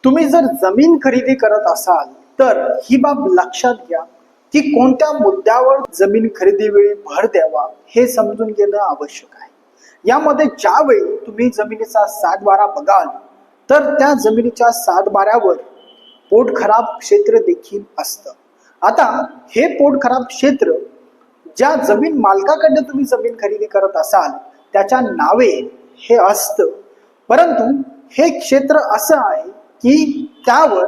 तुम्ही जर जमीन खरेदी करत असाल तर ही बाब लक्षात घ्या की कोणत्या मुद्द्यावर जमीन खरेदी वेळी भर द्यावा हे समजून घेणं आवश्यक आहे। यामध्ये ज्यावेळी तुम्ही जमिनीचा सातबारा बघाल तर त्या जमिनीच्या सातबाऱ्यावर पोट खराब क्षेत्र देखील असतं। आता हे पोट खराब क्षेत्र ज्या जमीन मालकाकडनं तुम्ही जमीन खरेदी करत असाल त्याच्या नावे हे असतं, परंतु हे क्षेत्र असं आहे की त्यावर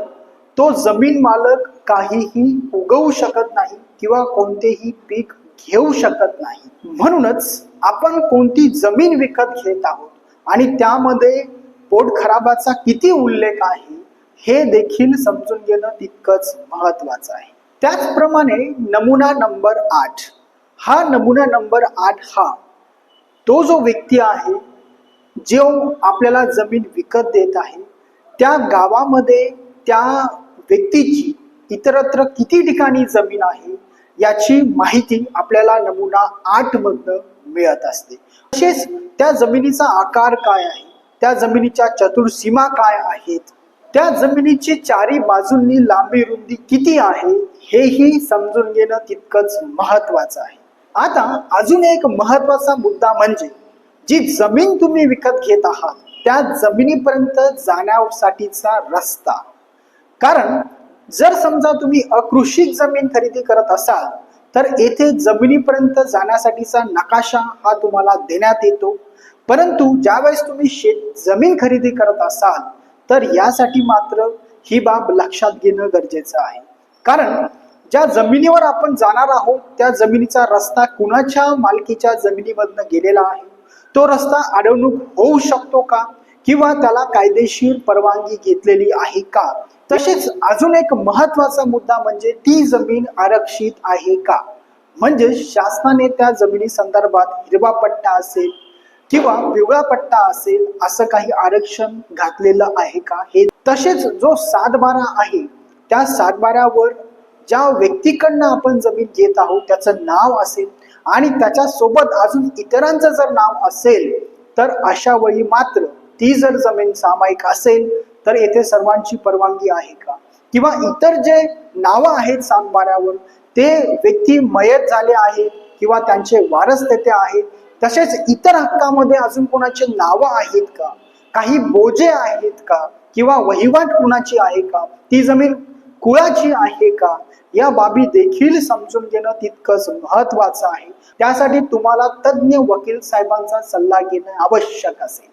तो जमीन मालक काहीही उगवू शकत नाही किंवा कोणतेही पीक घेऊ शकत नाही। म्हणूनच आपण कोणती जमीन विकत घेत आहोत आणि त्यामध्ये पोट खराबाचा किती उल्लेख आहे हे देखील समजून घेणं तितकंच महत्वाचं आहे। त्याचप्रमाणे नमुना नंबर 8 हा नमुना नंबर 8 हा तो जो व्यक्ती आहे जो आपल्याला जमीन विकत देत आहे त्या गावामध्ये त्या व्यक्तीची इतरत्र किती ठिकाणी जमीन आहे याची माहिती आपल्याला नमुना 8 मधनं मिळत असते। तसेच त्या जमिनीचा आकार काय आहे, त्या जमिनीच्या चतुर्सीमा काय आहेत, त्या जमिनीची चारी बाजूंनी लांबी रुंदी किती आहे हेही समजून घेणं तितकंच महत्वाचं आहे। आता अजून एक महत्वाचा मुद्दा म्हणजे जी जमीन तुम्ही विकत घेत आहात त्या जमिनीपर्यंत जाण्यासाठीचा रस्ता। कारण जर समजा तुम्ही अकृषिक जमीन खरेदी करत असाल तर येथे जमिनीपर्यंत जाण्यासाठीचा नकाशा हा तुम्हाला देण्यात येतो, परंतु ज्यावेळेस तुम्ही जमीन खरेदी करत असाल तर यासाठी मात्र ही बाब लक्षात घेणं गरजेचं आहे। कारण ज्या जमिनीवर आपण जाणार आहोत त्या जमिनीचा रस्ता कुणाच्या मालकीच्या जमिनीमधनं गेलेला आहे, तो रस्ता अडवणूक होऊ शकतो का किंवा त्याला कायदेशीर परवानगी घेतलेली आहे का। तसेच अजून एक महत्वाचा मुद्दा म्हणजे ती जमीन आरक्षित आहे का, म्हणजे शासनाने त्या जमिनी संदर्भात हिरवा पट्टा असेल किंवा पिवळा पट्टा असेल असं काही आरक्षण घातलेलं आहे का हे। तसेच जो सातबारा आहे त्या सातबाऱ्यावर ज्या व्यक्तीकडनं आपण जमीन घेत आहोत त्याचं नाव असेल आणि त्याच्या सोबत अजून इतरांचं जर नाव असेल तर अशा वेळी मात्र ती जर जमीन सामायिक असेल तर येथे सर्वांची परवानगी आहे का, किंवा इतर जे नावं आहेत सातबाऱ्यावर ते व्यक्ती मयत झाले आहेत किंवा त्यांचे वारस तेथे आहेत, तसेच इतर हक्कामध्ये अजून कोणाचे नावं आहेत का, काही बोजे आहेत का किंवा वहिवाट कुणाची आहे का, ती जमीन कुळाची आहे का, या बाबी देखील समजून घेणं तितकंच महत्वाचं आहे। त्यासाठी तुम्हाला तज्ञ वकील साहेबांचा सल्ला घेणं आवश्यक असेल।